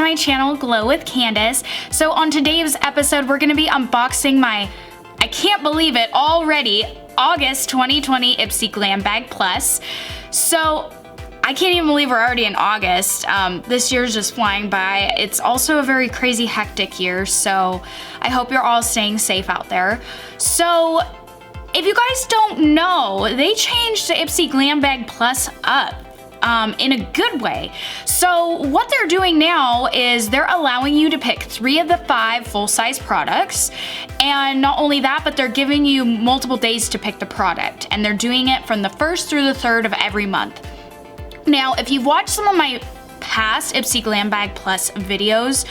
to my channel, Glow with Candace. So on today's episode, we're gonna be unboxing my, I can't believe it already, August 2020 IPSY Glam Bag Plus. So I can't even believe we're already in August. This year's just flying by. It's also a very crazy, hectic year, so I hope you're all staying safe out there. So if you guys don't know, they changed the IPSY Glam Bag Plus up. In a good way. So what they're doing now is they're allowing you to pick 3 of the 5 full-size products, and not only that, but they're giving you multiple days to pick the product, and they're doing it from the 1st through the 3rd of every month. Now, if you've watched some of my past IPSY Glam Bag Plus videos,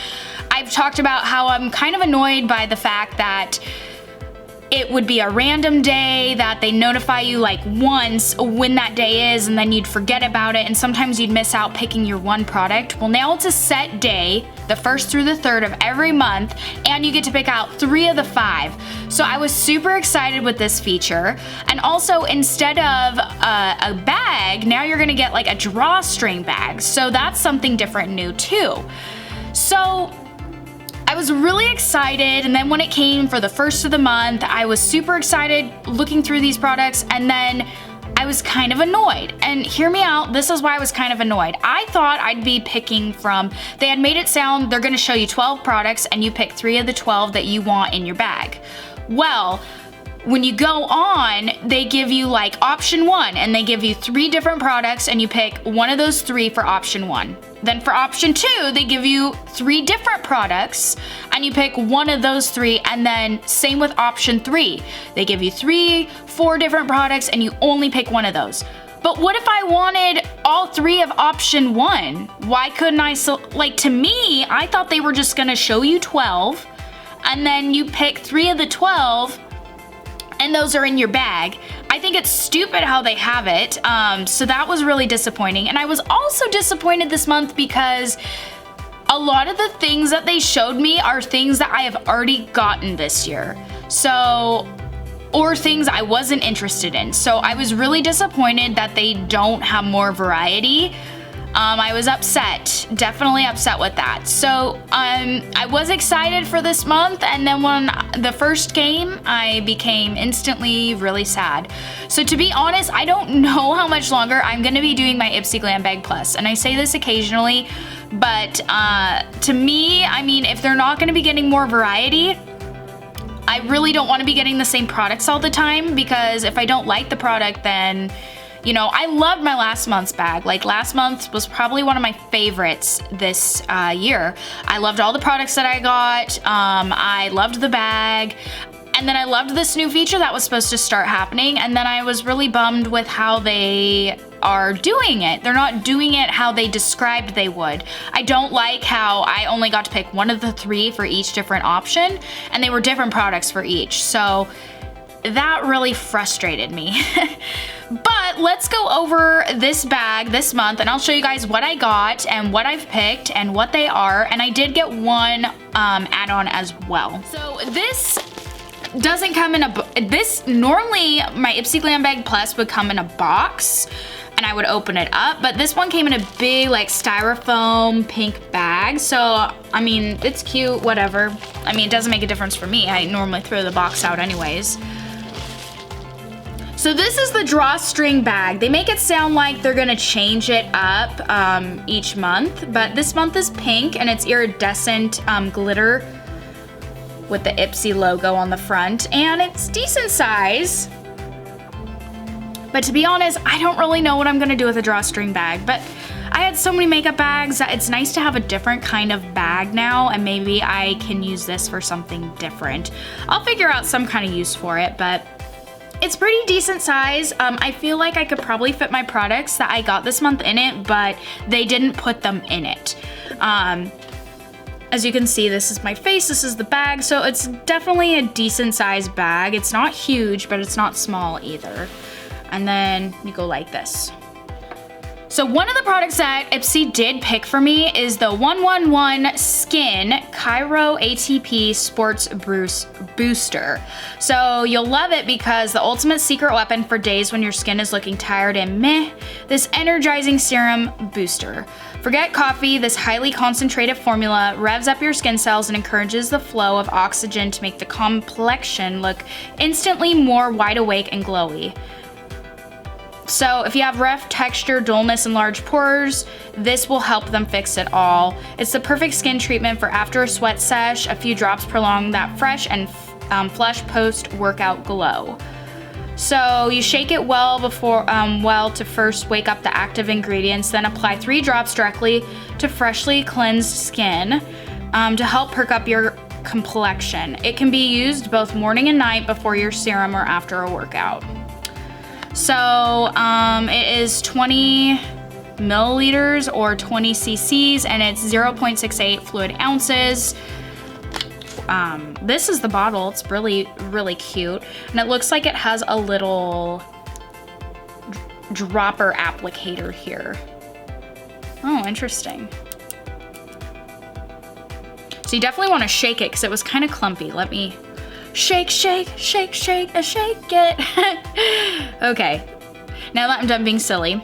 I've talked about how I'm kind of annoyed by the fact that it would be a random day that they notify you like once when that day is, and then you'd forget about it, and sometimes you'd miss out picking your one product. Well, now it's a set day, the 1st through the 3rd of every month, and you get to pick out 3 of the 5. So I was super excited with this feature. And also, instead of a bag, now you're gonna get like a drawstring bag. So that's something different and new too. So I was really excited, and then when it came for the 1st of the month, I was super excited looking through these products, and then I was kind of annoyed. And hear me out, this is why I was kind of annoyed. I thought I'd be picking from, they had made it sound they're gonna show you 12 products and you pick 3 of the 12 that you want in your bag. Well, when you go on, they give you like option 1, and they give you 3 different products, and you pick one of those 3 for option 1. Then for option 2, they give you 3 different products, and you pick one of those 3, and then same with option 3. They give you 4 different products, and you only pick one of those. But what if I wanted all 3 of option 1? Why couldn't I, like, to me, I thought they were just gonna show you 12, and then you pick 3 of the 12, and those are in your bag. I think it's stupid how they have it, so that was really disappointing. And I was also disappointed this month because a lot of the things that they showed me are things that I have already gotten this year. So, or things I wasn't interested in. So I was really disappointed that they don't have more variety. I was upset, definitely upset with that. So I was excited for this month, and then when the first came, I became instantly really sad. So to be honest, I don't know how much longer I'm gonna be doing my IPSY Glam Bag Plus, and I say this occasionally, but to me, I mean, if they're not gonna be getting more variety, I really don't wanna be getting the same products all the time, because if I don't like the product, then you know, I loved my last month's bag. Like, last month was probably one of my favorites this year. I loved all the products that I got. I loved the bag. And then I loved this new feature that was supposed to start happening. And then I was really bummed with how they are doing it. They're not doing it how they described they would. I don't like how I only got to pick one of the 3 for each different option, and they were different products for each. So that really frustrated me. But let's go over this bag this month, and I'll show you guys what I got and what I've picked and what they are. And I did get one add-on as well. So this doesn't come in normally my IPSY Glam Bag Plus would come in a box, and I would open it up, but this one came in a big like styrofoam pink bag. So I mean, it's cute, whatever. I mean, it doesn't make a difference for me. I normally throw the box out anyways. So this is the drawstring bag. They make it sound like they're gonna change it up each month, but this month is pink, and it's iridescent glitter with the IPSY logo on the front, and it's decent size. But to be honest, I don't really know what I'm gonna do with a drawstring bag, but I had so many makeup bags that it's nice to have a different kind of bag now, and maybe I can use this for something different. I'll figure out some kind of use for it, but it's pretty decent size. I feel like I could probably fit my products that I got this month in it, but they didn't put them in it. As you can see, this is my face, this is the bag, so it's definitely a decent sized bag. It's not huge, but it's not small either. And then you go like this. So one of the products that IPSY did pick for me is the 111 Skin Cryo ATP Sports Booster. So you'll love it because the ultimate secret weapon for days when your skin is looking tired and meh, this energizing serum booster. Forget coffee, this highly concentrated formula revs up your skin cells and encourages the flow of oxygen to make the complexion look instantly more wide awake and glowy. So if you have rough texture, dullness, and large pores, this will help them fix it all. It's the perfect skin treatment for after a sweat sesh. A few drops prolong that fresh and flush post-workout glow. So you shake it well before, to first wake up the active ingredients, then apply 3 drops directly to freshly cleansed skin to help perk up your complexion. It can be used both morning and night before your serum or after a workout. So it is 20 milliliters or 20 cc's, and it's 0.68 fluid ounces. This is the bottle. It's really, really cute. And it looks like it has a little dropper applicator here. Oh, interesting. So you definitely want to shake it because it was kind of clumpy. Let me shake, shake, shake, shake, shake it. Okay, now that I'm done being silly,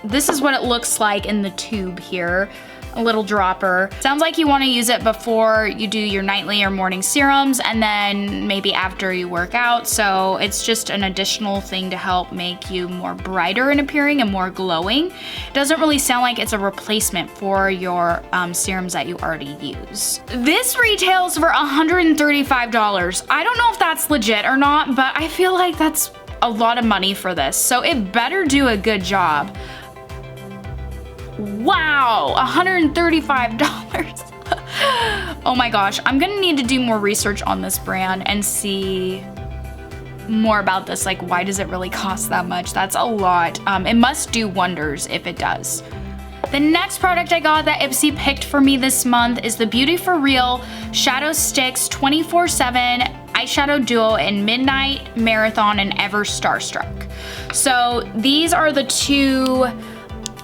this is what it looks like in the tube here. A little dropper. Sounds like you want to use it before you do your nightly or morning serums, and then maybe after you work out. So it's just an additional thing to help make you more brighter in appearing and more glowing. It doesn't really sound like it's a replacement for your serums that you already use. This retails for $135. I don't know if that's legit or not, but I feel like that's a lot of money for this. So it better do a good job. Wow, $135. Oh my gosh, I'm gonna need to do more research on this brand and see more about this. Like, why does it really cost that much? That's a lot. It must do wonders if it does. The next product I got that IPSY picked for me this month is the Beauty For Real Shadow Sticks 24/7 Eyeshadow Duo in Midnight, Marathon, and Ever Starstruck. So these are the 2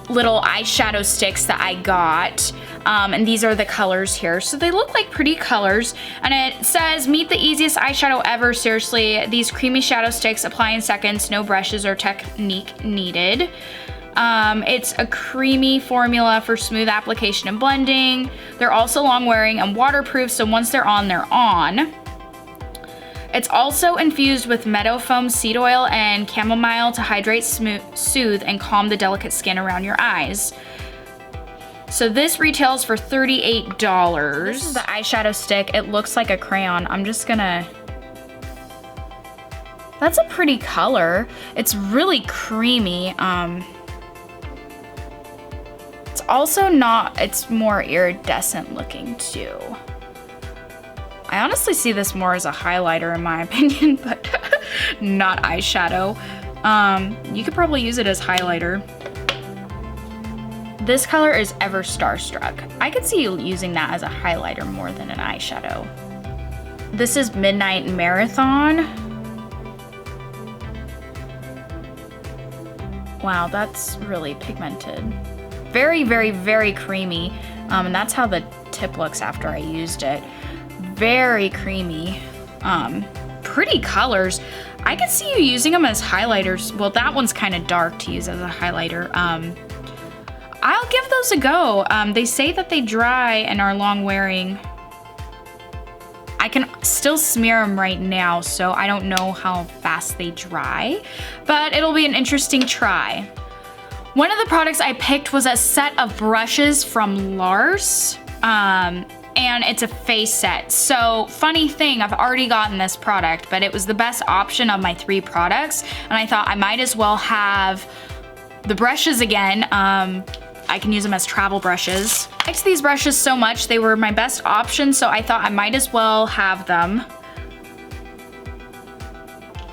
little eyeshadow sticks that I got, and these are the colors here. So they look like pretty colors, and it says, meet the easiest eyeshadow ever. Seriously, these creamy shadow sticks apply in seconds, no brushes or technique needed. It's a creamy formula for smooth application and blending. They're also long wearing and waterproof, so once they're on, they're on. It's also infused with meadow foam, seed oil, and chamomile to hydrate, soothe, and calm the delicate skin around your eyes. So this retails for $38. This is the eyeshadow stick. It looks like a crayon. I'm just gonna... That's a pretty color. It's really creamy. It's also not... It's more iridescent looking too. I honestly see this more as a highlighter in my opinion, but not eyeshadow. You could probably use it as highlighter. This color is Ever Starstruck. I could see you using that as a highlighter more than an eyeshadow. This is Midnight Marathon. Wow, that's really pigmented. Very, very, very creamy. And that's how the tip looks after I used it. Very creamy, pretty colors. I could see you using them as highlighters. Well, that one's kind of dark to use as a highlighter. I'll give those a go. They say that they dry and are long wearing. I can still smear them right now, so I don't know how fast they dry, but it'll be an interesting try. One of the products I picked was a set of brushes from Laruce. And it's a face set. So funny thing, I've already gotten this product, but it was the best option of my 3 products. And I thought I might as well have the brushes again. I can use them as travel brushes. I liked these brushes so much, they were my best option, so I thought I might as well have them.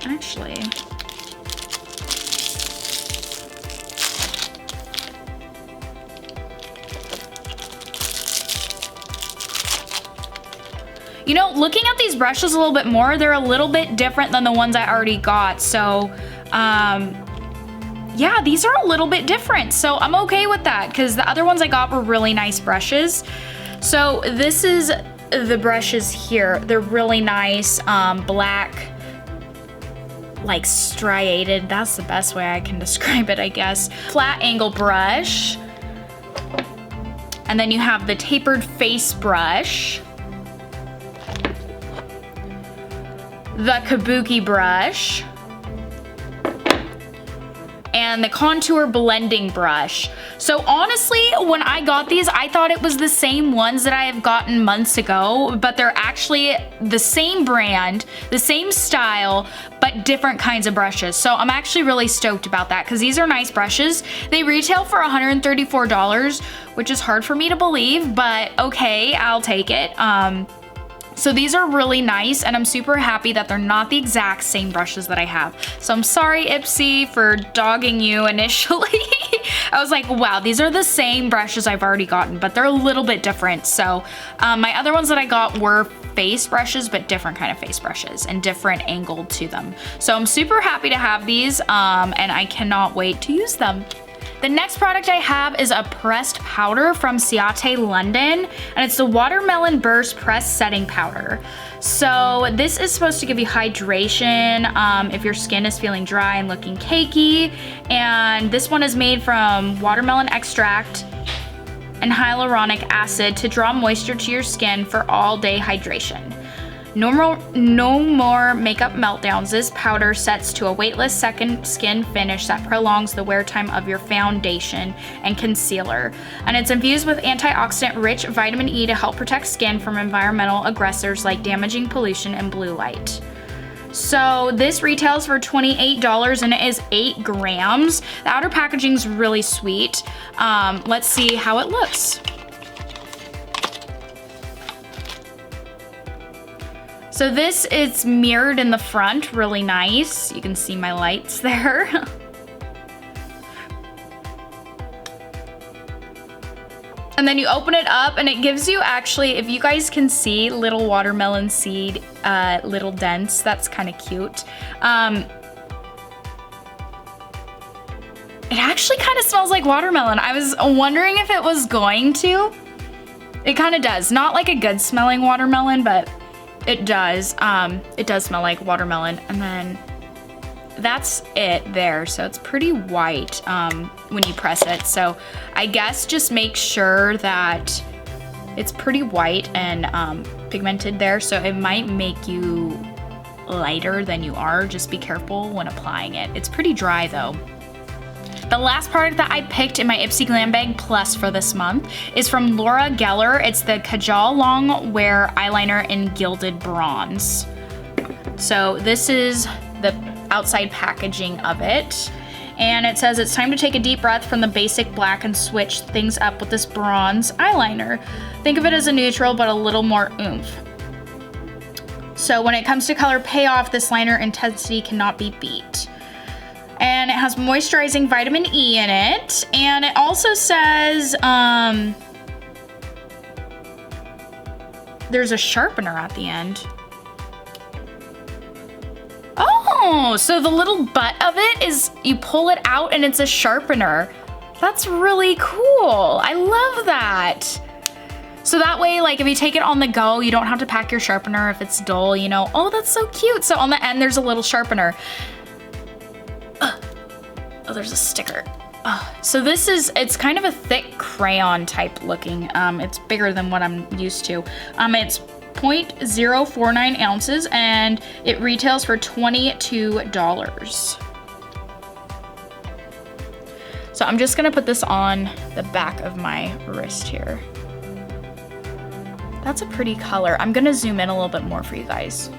Actually, you know, looking at these brushes a little bit more, they're a little bit different than the ones I already got. So, yeah, these are a little bit different. So I'm okay with that because the other ones I got were really nice brushes. So this is the brushes here. They're really nice, black, like striated. That's the best way I can describe it, I guess. Flat angle brush. And then you have the tapered face brush, the kabuki brush, and the contour blending brush. So honestly, when I got these, I thought it was the same ones that I have gotten months ago, but they're actually the same brand, the same style, but different kinds of brushes. So I'm actually really stoked about that because these are nice brushes. They retail for $134, which is hard for me to believe, but okay, I'll take it. So these are really nice, and I'm super happy that they're not the exact same brushes that I have. So I'm sorry, IPSY, for dogging you initially. I was like, wow, these are the same brushes I've already gotten, but they're a little bit different. So my other ones that I got were face brushes, but different kind of face brushes and different angled to them. So I'm super happy to have these, and I cannot wait to use them. The next product I have is a pressed powder from Ciate London, and it's the Watermelon Burst Pressed Setting Powder. So this is supposed to give you hydration if your skin is feeling dry and looking cakey. And this one is made from watermelon extract and hyaluronic acid to draw moisture to your skin for all day hydration. No more makeup meltdowns. This powder sets to a weightless second skin finish that prolongs the wear time of your foundation and concealer. And it's infused with antioxidant-rich vitamin E to help protect skin from environmental aggressors like damaging pollution and blue light. So this retails for $28 and it is 8 grams. The outer packaging is really sweet. Let's see how it looks. So this is mirrored in the front, really nice. You can see my lights there. And then you open it up and it gives you actually, if you guys can see, little watermelon seed, little dents. That's kind of cute. It actually kind of smells like watermelon. I was wondering if it was going to. It kind of does. Not like a good smelling watermelon, but it does. It does smell like watermelon. And then that's it there. So it's pretty white when you press it. So I guess just make sure that it's pretty white and pigmented there. So it might make you lighter than you are. Just be careful when applying it. It's pretty dry though. The last product that I picked in my IPSY Glam Bag Plus for this month is from Laura Geller. It's the Kajal Long Wear Eyeliner in Gilded Bronze. So this is the outside packaging of it. And it says it's time to take a deep breath from the basic black and switch things up with this bronze eyeliner. Think of it as a neutral, but a little more oomph. So when it comes to color payoff, this liner intensity cannot be beat. And it has moisturizing vitamin E in it. And it also says, there's a sharpener at the end. Oh, so the little butt of it is, you pull it out and it's a sharpener. That's really cool. I love that. So that way, like if you take it on the go, you don't have to pack your sharpener if it's dull, you know. Oh, that's so cute. So on the end, there's a little sharpener. Oh, there's a sticker. So this is, it's kind of a thick crayon type looking. It's bigger than what I'm used to. It's 0.049 ounces and it retails for $22. So I'm just gonna put this on the back of my wrist here. That's a pretty color. I'm gonna zoom in a little bit more for you guys.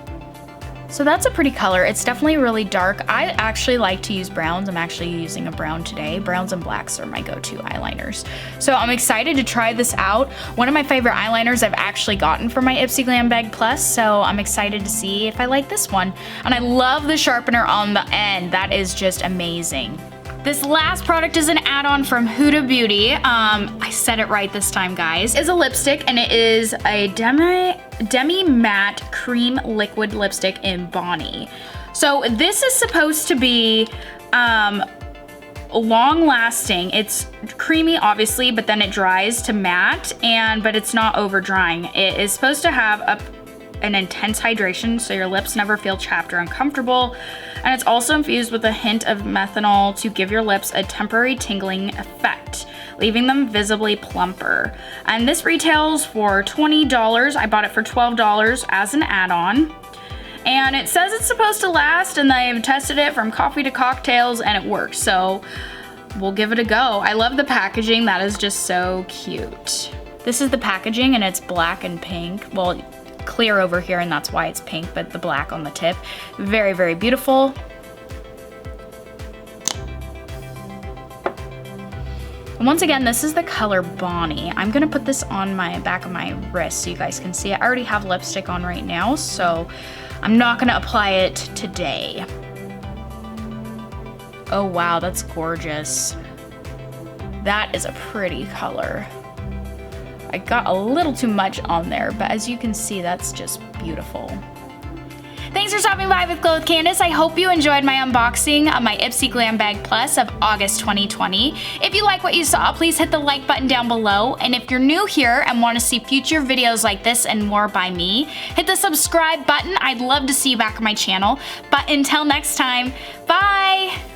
So that's a pretty color. It's definitely really dark. I actually like to use browns. I'm actually using a brown today. Browns and blacks are my go-to eyeliners. So I'm excited to try this out. One of my favorite eyeliners I've actually gotten from my IPSY Glam Bag Plus, so I'm excited to see if I like this one. And I love the sharpener on the end. That is just amazing. This last product is an add-on from Huda Beauty. I said it right this time, guys. It's a lipstick and it is a demi matte cream liquid lipstick in Bonnie. So this is supposed to be long lasting. It's creamy obviously, but then it dries to matte, but it's not over drying. It is supposed to have an intense hydration so your lips never feel chapped or uncomfortable. And it's also infused with a hint of methanol to give your lips a temporary tingling effect. leaving them visibly plumper. And this retails for $20. I bought it for $12 as an add-on. And it says it's supposed to last, and they've tested it from coffee to cocktails, and it works. So we'll give it a go. I love the packaging. That is just so cute. This is the packaging, and it's black and pink. Well, clear over here, and that's why it's pink, but the black on the tip. Very, very beautiful. And once again, this is the color Bonnie. I'm gonna put this on my back of my wrist so you guys can see it. I already have lipstick on right now, so I'm not gonna apply it today. Oh wow, that's gorgeous. That is a pretty color. I got a little too much on there, but as you can see, that's just beautiful. Thanks for stopping by with Glow with Candace. I hope you enjoyed my unboxing of my IPSY Glam Bag Plus of August 2020. If you like what you saw, please hit the like button down below. And if you're new here and want to see future videos like this and more by me, hit the subscribe button. I'd love to see you back on my channel. But until next time, bye!